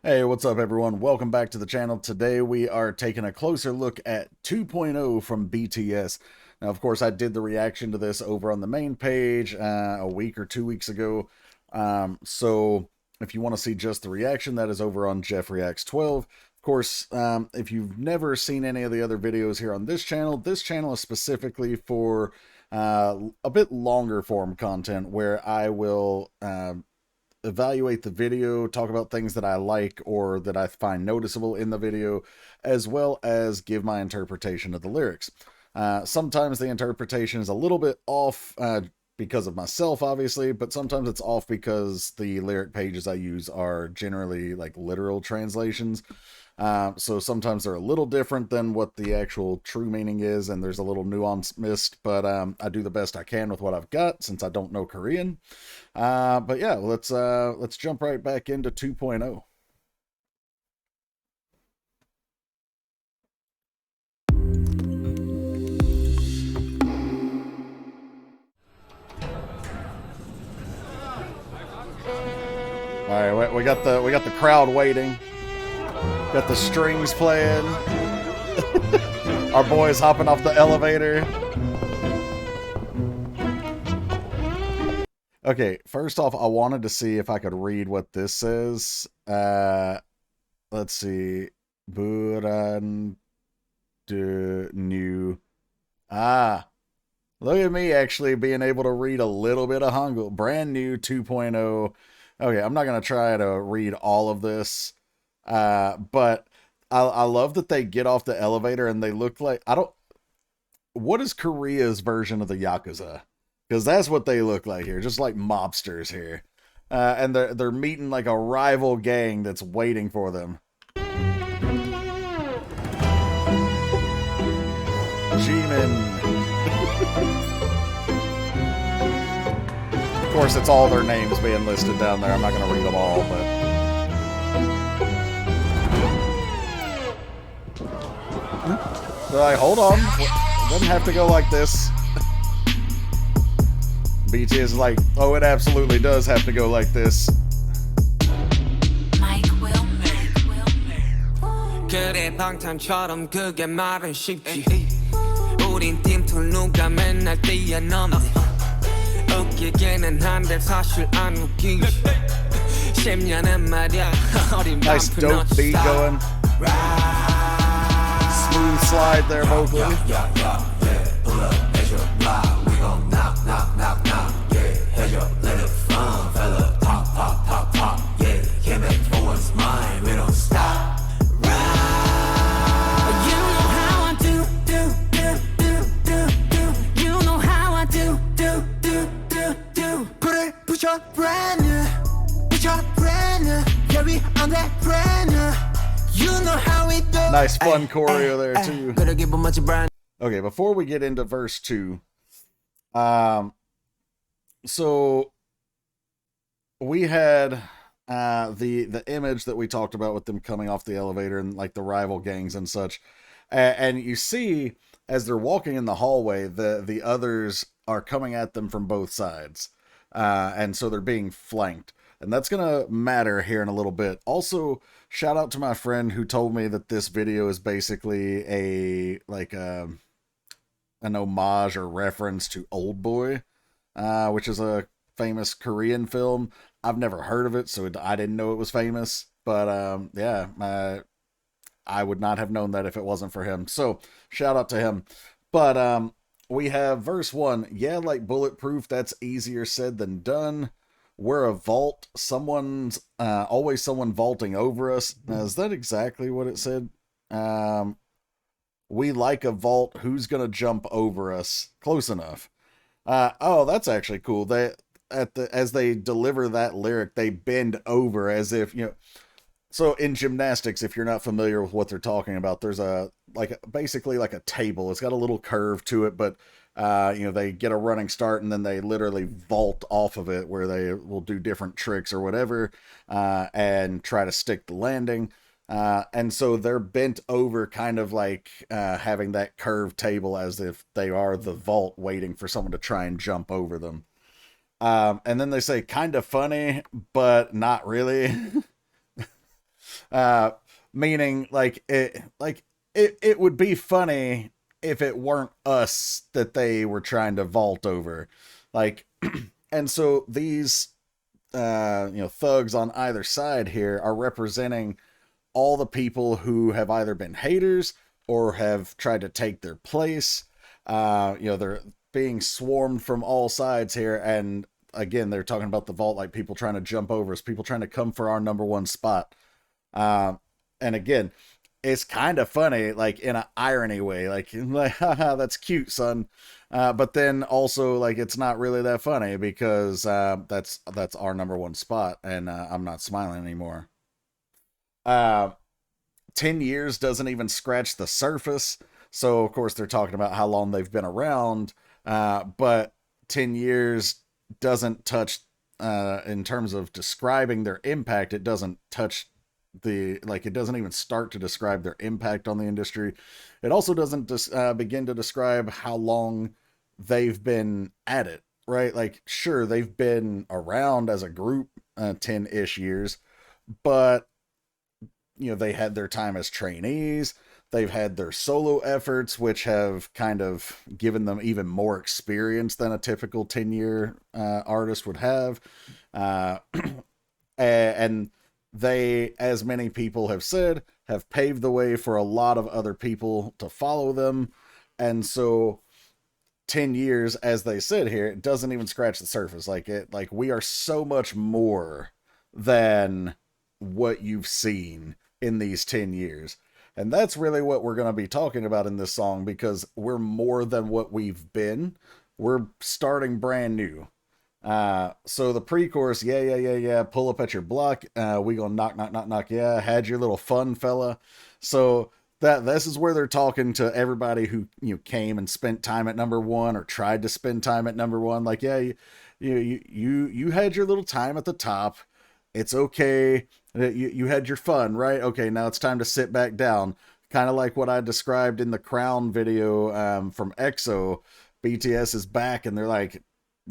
Hey, what's up everyone? Welcome back to the channel. Today we are taking a closer look at 2.0 from BTS. Now, of course, I did the reaction to this over on the main page a week or 2 weeks ago. So if you want to see just the reaction, that is over on Jeff Reacts 12. Of course, if you've never seen any of the other videos here on this channel is specifically for a bit longer form content where I will evaluate the video, talk about things that I like or that I find noticeable in the video, as well as give my interpretation of the lyrics. Sometimes the interpretation is a little bit off because of myself, obviously, but sometimes it's off because the lyric pages I use are generally like literal translations. So sometimes they're a little different than what the actual true meaning is, and there's a little nuance missed, but I do the best I can with what I've got since I don't know Korean. But yeah, let's jump right back into 2.0. All right, we got the crowd waiting. Got the strings playing. Our boys hopping off the elevator. Okay, first off, I wanted to see if I could read what this says. Let's see. Buran de new. Look at me actually being able to read a little bit of Hangul. Brand new 2.0. Okay, I'm not going to try to read all of this. But I love that they get off the elevator and they look like, what is Korea's version of the Yakuza? Because that's what they look like here, just like mobsters here. And they're meeting like a rival gang that's waiting for them. Jimin. Of course, it's all their names being listed down there. I'm not going to read them all, but... They're like, hold on. It doesn't have to go like this. BTS is like, oh, it absolutely does have to go like this. 그래 방탄처럼 그게 말은 쉽지 우린 팀툴 누가 맨날 뛰어넘네 웃기기는 한데 사실 안 웃기지 10년은 말이야 어린 Nice dope beat going. Smooth slide there vocally. Pull up, measure, block. We gon' knock, knock, knock, knock. Yeah, head up, let it from, fella. Pop, pop, pop, pop. Yeah, came back for what's mine. We don't stop. You know how I do. You know how I do. Put it, push your brand new. Yeah, we on that brand new. You know how we do. Nice fun choreo there too. Okay, before we get into verse 2, so we had the image that we talked about with them coming off the elevator and like the rival gangs and such, and you see as they're walking in the hallway, the others are coming at them from both sides, and so they're being flanked. And that's gonna matter here in a little bit. Also, shout out to my friend who told me that this video is basically an homage or reference to Old Boy, which is a famous Korean film. I've never heard of it, so I didn't know it was famous. But yeah, I would not have known that if it wasn't for him. So shout out to him. But we have verse 1. Yeah, like bulletproof, that's easier said than done. We're a vault. Someone's always someone vaulting over us. Now, is that exactly what it said? We like a vault. Who's gonna jump over us? Close enough. Oh, that's actually cool. As they deliver that lyric, they bend over as if, you know. So in gymnastics, if you're not familiar with what they're talking about, there's basically like a table. It's got a little curve to it, but they get a running start and then they literally vault off of it where they will do different tricks or whatever and try to stick the landing. And so they're bent over kind of like having that curved table as if they are the vault waiting for someone to try and jump over them. And then they say kind of funny, but not really. uh, meaning it would be funny if it weren't us that they were trying to vault over, like, and so these thugs on either side here are representing all the people who have either been haters or have tried to take their place. They're being swarmed from all sides here, and again, they're talking about the vault like people trying to jump over us, people trying to come for our number one spot. Uh, and again, it's kind of funny, like in an irony way, like haha, that's cute, son. But then also, like, it's not really that funny because that's our number one spot, and I'm not smiling anymore. Uh, 10 years doesn't even scratch the surface. So, of course, they're talking about how long they've been around, but 10 years doesn't touch, in terms of describing their impact, it doesn't touch it doesn't even start to describe their impact on the industry. It also doesn't begin to describe how long they've been at it, right? Like, sure, they've been around as a group 10-ish years, but they had their time as trainees. They've had their solo efforts, which have kind of given them even more experience than a typical 10-year artist would have. Uh, and they, as many people have said, have paved the way for a lot of other people to follow them. And so 10 years, as they said here, it doesn't even scratch the surface. Like we are so much more than what you've seen in these 10 years. And that's really what we're going to be talking about in this song, because we're more than what we've been. We're starting brand new. So the pre-chorus, yeah, pull up at your block. We gonna knock, knock, knock, knock. Yeah, had your little fun, fella. So this is where they're talking to everybody who came and spent time at number one or tried to spend time at number one. Like, yeah, you had your little time at the top. It's okay. You had your fun, right? Okay, now it's time to sit back down. Kind of like what I described in the Crown video from EXO. BTS is back, and they're like,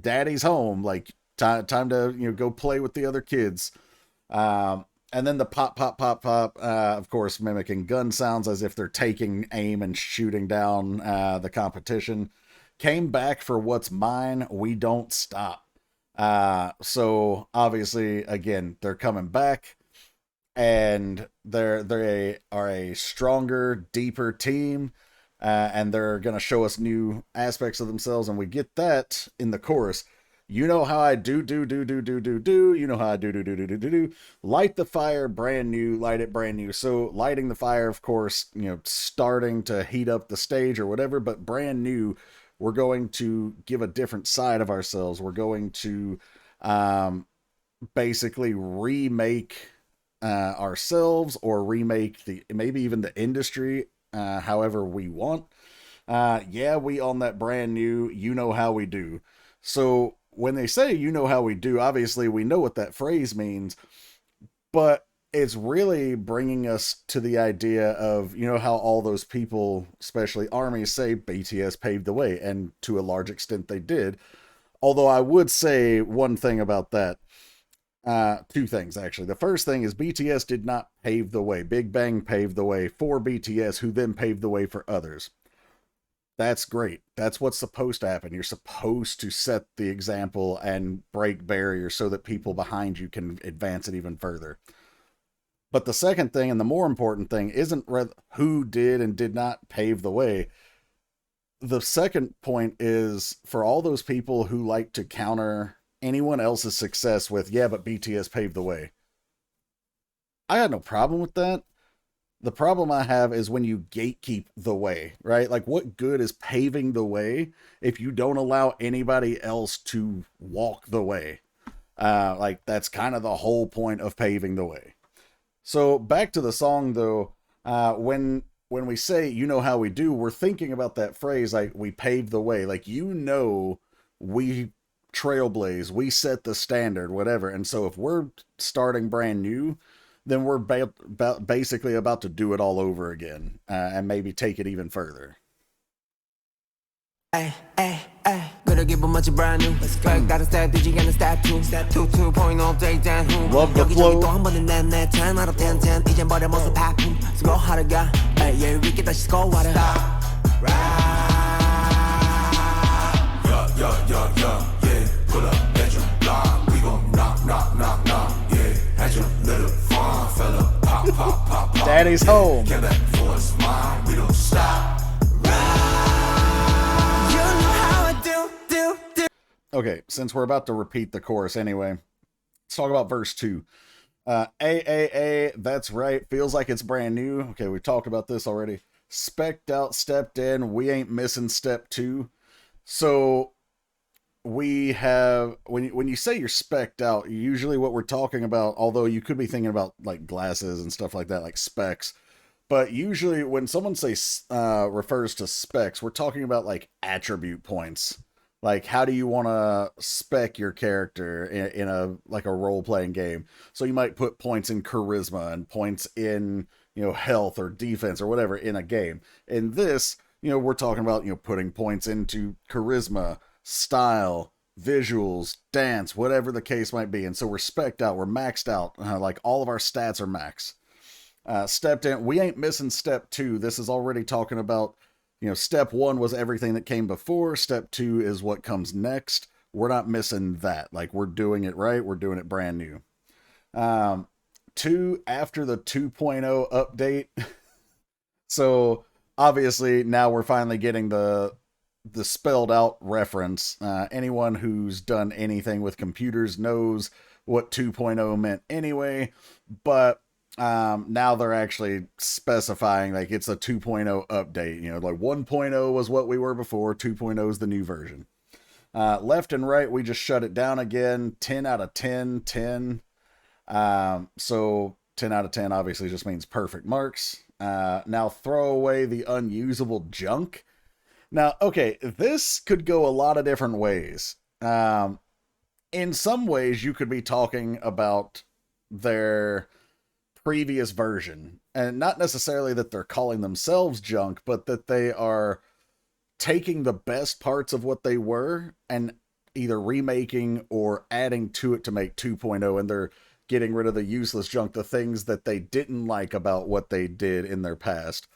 "Daddy's home. Like, time to go play with the other kids." And then the pop, pop, pop, pop. Of course, mimicking gun sounds as if they're taking aim and shooting down the competition. Came back for what's mine. We don't stop. So obviously, again, they're coming back, and they are a stronger, deeper team, and they're gonna show us new aspects of themselves, and we get that in the chorus. You know how I do. You know how I do. Light the fire, brand new. Light it, brand new. So lighting the fire, of course, starting to heat up the stage or whatever, but brand new. We're going to give a different side of ourselves. We're going to basically remake ourselves, or remake maybe even the industry, however we want. Yeah, we on that brand new. You know how we do. So when they say you know how we do, obviously we know what that phrase means, but it's really bringing us to the idea of, how all those people, especially armies, say BTS paved the way, and to a large extent they did. Although I would say one thing about that. Two things, actually. The first thing is BTS did not pave the way. Big Bang paved the way for BTS, who then paved the way for others. That's great. That's what's supposed to happen. You're supposed to set the example and break barriers so that people behind you can advance it even further. But the second thing, and the more important thing, isn't who did and did not pave the way. The second point is for all those people who like to counter anyone else's success with, yeah, but BTS paved the way. I had no problem with that. The problem I have is when you gatekeep the way, right? Like, what good is paving the way if you don't allow anybody else to walk the way? Like, that's kind of the whole point of paving the way. So back to the song, though. When we say you know how we do, we're thinking about that phrase, like, we paved the way. Like, we trailblaze, we set the standard, whatever. And so if we're starting brand new, then we're basically about to do it all over again, and maybe take it even further. Ay, ay, ay. to give them much brand new. Back got a step, did you get a step 2? Step 2, 2.0, take down who? Love the flow. 또 한 번은 내 10 out of 10, 10. 이젠 버려 모습 바꿈. 수고하러 가. Yeah, we get that score water. Yeah, pull up at your block. We gon' knock, yeah. At your little farm fella. Pop. Daddy's home. Get back for a smile. We don't stop. You know how I do. Okay, since we're about to repeat the chorus anyway, let's talk about verse 2. That's right. Feels like it's brand new. Okay, we talked about this already. Specced out, stepped in. We ain't missing step 2. So we have, when you say you're specced out, usually what we're talking about, although you could be thinking about like glasses and stuff like that, like specs, but usually when someone says refers to specs, we're talking about like attribute points. Like, how do you want to spec your character in a like a role-playing game? So you might put points in charisma and points in, health or defense or whatever in a game. In this, we're talking about, putting points into charisma, style, visuals, dance, whatever the case might be. And so we're specced out, we're maxed out, like all of our stats are max. Stepped in, we ain't missing step 2. This is already talking about, step 1 was everything that came before. Step 2 is what comes next. We're not missing that. Like, we're doing it right. We're doing it brand new. 2, after the 2.0 update. So obviously now we're finally getting the spelled out reference. Anyone who's done anything with computers knows what 2.0 meant anyway, but now they're actually specifying like it's a 2.0 update. Like 1.0 was what we were before, 2.0 is the new version. Left and right, we just shut it down again. 10 out of 10, 10. So 10 out of 10 obviously just means perfect marks. Now throw away the unusable junk. Now, okay, this could go a lot of different ways. In some ways, you could be talking about their previous version, and not necessarily that they're calling themselves junk, but that they are taking the best parts of what they were and either remaking or adding to it to make 2.0, and they're getting rid of the useless junk, the things that they didn't like about what they did in their past.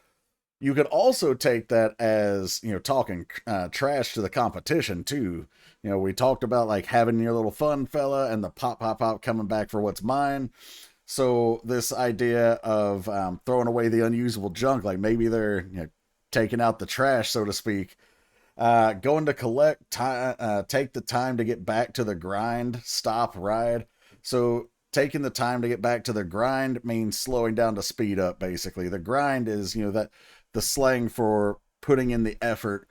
You could also take that as, talking trash to the competition too. We talked about like having your little fun fella and the pop coming back for what's mine. So this idea of throwing away the unusable junk, like maybe they're taking out the trash, so to speak. Going to collect, take the time to get back to the grind, stop, ride. So taking the time to get back to the grind means slowing down to speed up, basically. The grind is, that the slang for putting in the effort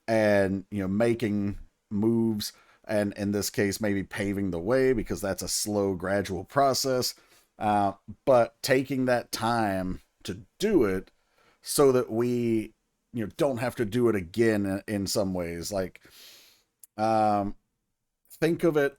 and, making moves, and in this case, maybe paving the way, because that's a slow, gradual process. But taking that time to do it so that we, don't have to do it again in some ways. Like, think of it,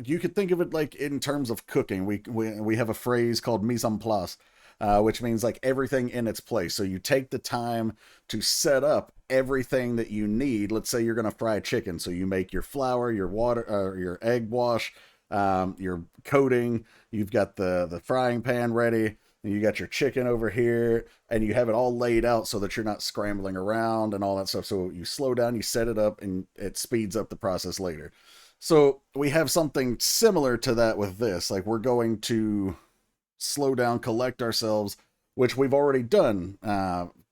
you could think of it like in terms of cooking. We have a phrase called mise en place, which means like everything in its place. So you take the time to set up everything that you need. Let's say you're going to fry chicken. So you make your flour, your water, your egg wash, your coating, you've got the frying pan ready, and you got your chicken over here, and you have it all laid out so that you're not scrambling around and all that stuff. So you slow down, you set it up, and it speeds up the process later. So we have something similar to that with this. Like, we're going to slow down, collect ourselves, which we've already done,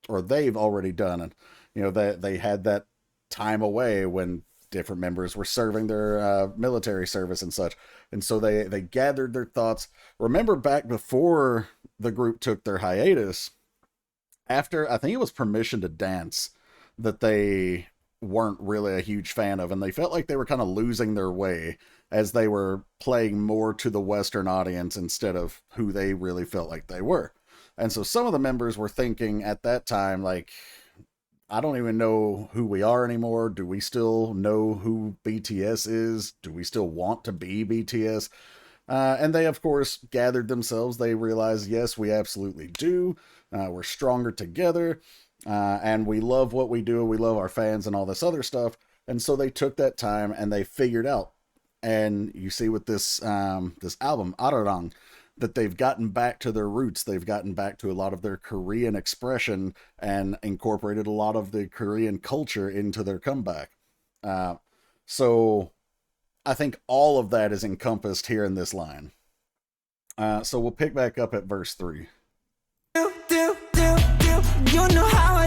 or they've already done. And, they had that time away when different members were serving their military service and such. And so they gathered their thoughts. Remember back before the group took their hiatus, after, I think it was Permission to Dance, that they weren't really a huge fan of, and they felt like they were kind of losing their way as they were playing more to the Western audience instead of who they really felt like they were. And so some of the members were thinking at that time, like, I don't even know who we are anymore. Do we still know who BTS is? Do we still want to be BTS? And they, of course, gathered themselves. They realized, yes, we absolutely do. We're stronger together. And we love what we do. We love our fans and all this other stuff. And so they took that time and they figured out. And you see with this this album, Arirang, that they've gotten back to their roots. They've gotten back to a lot of their Korean expression and incorporated a lot of the Korean culture into their comeback. So I think all of that is encompassed here in this line. So we'll pick back up at verse 3. You know how I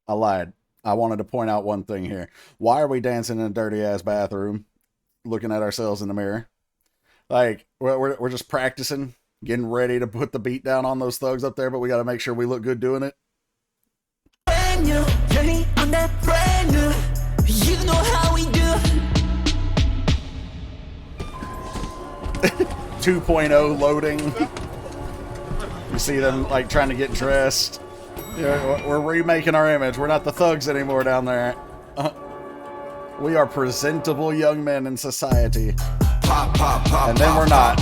I lied. I wanted to point out one thing here. Why are we dancing in a dirty ass bathroom, looking at ourselves in the mirror? Like, we're just practicing, getting ready to put the beat down on those thugs up there, but we got to make sure we look good doing it. brand new, journey on that brand new. You know how we do. 2.0 loading. You see them like trying to get dressed. Yeah, we're remaking our image. We're not the thugs anymore down there. We are presentable young men in society. And then we're not.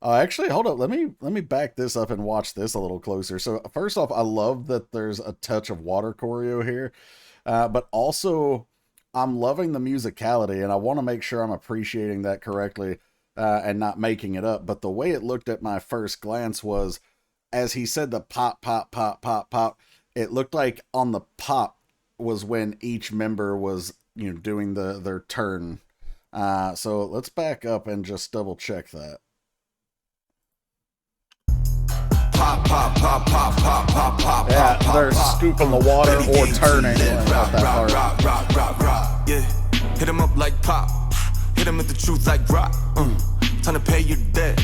Actually, hold up. Let me back this up and watch this a little closer. So first off, I love that there's a touch of water choreo here, but also I'm loving the musicality, and I want to make sure I'm appreciating that correctly and not making it up. But the way it looked at my first glance was, as he said the pop, pop, pop, pop, pop, it looked like on the pop was when each member was, you know, doing their turn. So let's back up and just double check that. Pop, pop, pop, pop, pop, pop, pop. Yeah, they're scooping the water or turning. Not that part. Yeah, hit him up like pop. Hit him with the truth like rock. Time to pay your debt.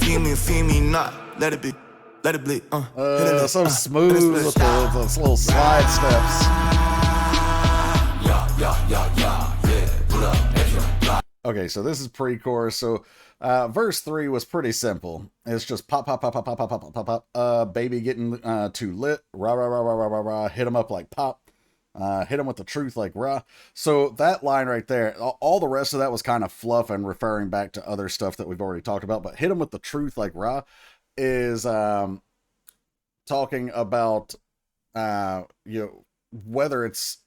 Feel me not. Let it be. Let it bleed. So smooth with those little slide steps. Okay, so this is pre-chorus. So verse 3 was pretty simple. It's just pop, pop, pop, pop, pop, pop, pop, pop, pop. Baby getting too lit. Rah, rah, rah, rah, rah, rah, rah. Hit him up like pop. Hit him with the truth like rah. So that line right there, all the rest of that was kind of fluff and referring back to other stuff that we've already talked about. But hit him with the truth like rah is talking about you know, whether it's,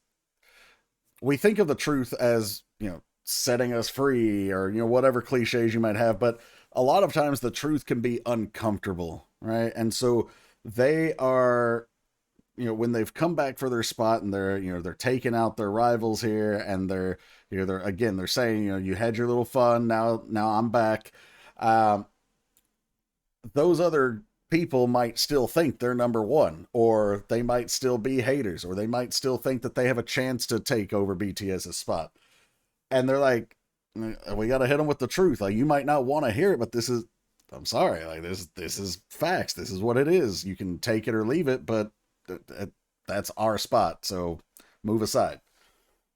we think of the truth as, you know, setting us free or, you know, whatever cliches you might have, but a lot of times the truth can be uncomfortable, right? And so they are, you know, when they've come back for their spot and they're, you know, they're taking out their rivals here, and they're, you know, they're saying, you know, you had your little fun, now I'm back. Those other people might still think they're number one, or they might still be haters, or they might still think that they have a chance to take over BTS's spot. And they're like, we got to hit them with the truth. Like, you might not want to hear it, but this is, I'm sorry, like this is facts. This is what it is. You can take it or leave it, but that's our spot. So move aside.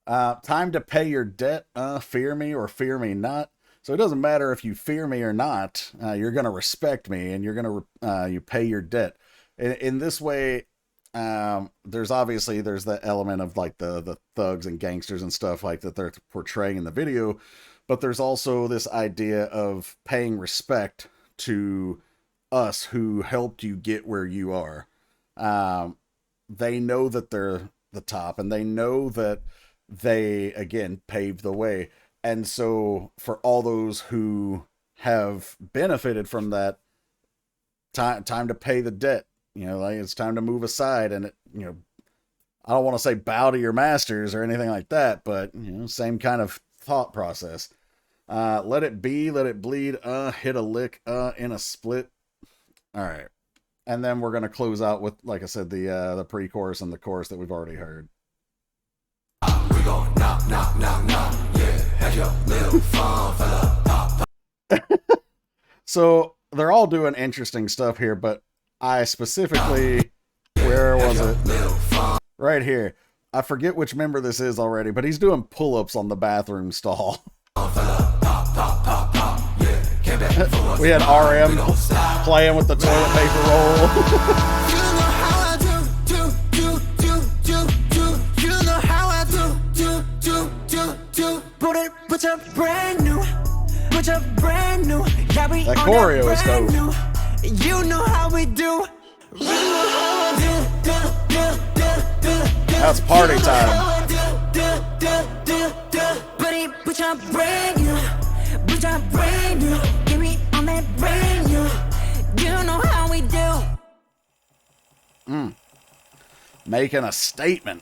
Time to pay your debt. Fear me or fear me not. So it doesn't matter if you fear me or not. You're going to respect me, and you're going to you pay your debt. In this way, there's the element of like the thugs and gangsters and stuff like that they're portraying in the video, but there's also this idea of paying respect to us who helped you get where you are. They know that they're the top, and they know that they, again, paved the way. And so for all those who have benefited from that, time to pay the debt. You know, like, it's time to move aside, and you know, I don't want to say bow to your masters or anything like that, but you know, same kind of thought process. Let it be, let it bleed. Hit a lick. In a split. All right, and then we're gonna close out with, like I said, the pre-chorus and the chorus that we've already heard. We gon' knock, knock, knock, knock. Yeah, had your little fun, fella. Pop. So they're all doing interesting stuff here, but I specifically, where was it? Right here. I forget which member this is already, but he's doing pull-ups on the bathroom stall. We had RM playing with the toilet paper roll. You know how I do. Put your brand new. Yeah, we That on choreo that is dope. brand new. You know how we do. That's party time. Making a statement.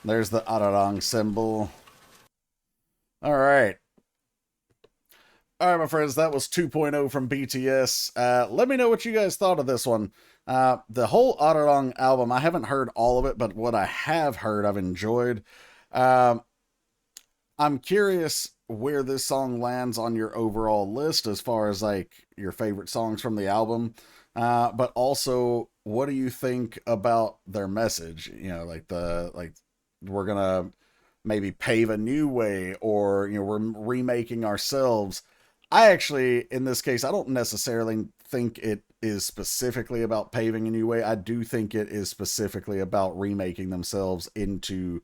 There's the Arirang symbol. All right. All right, my friends, that was 2.0 from BTS. Let me know what you guys thought of this one. The whole Arirang album, I haven't heard all of it, but what I have heard, I've enjoyed. I'm curious where this song lands on your overall list as far as like your favorite songs from the album. But also, what do you think about their message? You know, like we're gonna maybe pave a new way, or we're remaking ourselves. I actually, in this case, I don't necessarily think it is specifically about paving a new way. I do think it is specifically about remaking themselves into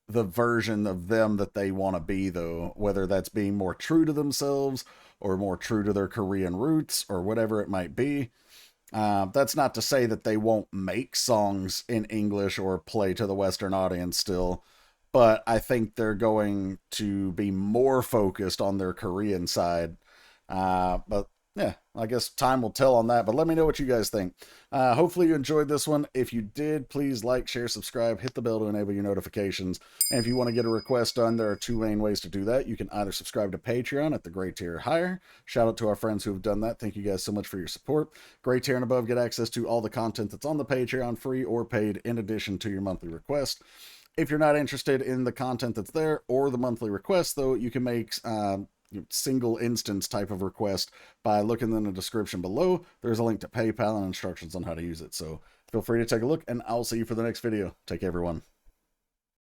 the version of them that they want to be, though, whether that's being more true to themselves or more true to their Korean roots or whatever it might be. That's not to say that they won't make songs in English or play to the Western audience still, but I think they're going to be more focused on their Korean side. But yeah, I guess time will tell on that, but let me know what you guys think. Hopefully you enjoyed this one. If you did, please like, share, subscribe, hit the bell to enable your notifications. And if you want to get a request done, there are two main ways to do that. You can either subscribe to Patreon at the Gray tier or higher. Shout out to our friends who have done that. Thank you guys so much for your support. Gray tier and above get access to all the content that's on the Patreon, free or paid, in addition to your monthly request. If you're not interested in the content that's there or the monthly request, though, you can make single instance type of request by looking in the description below. There's a link to PayPal and instructions on how to use it. So feel free to take a look, and I'll see you for the next video. Take care, everyone.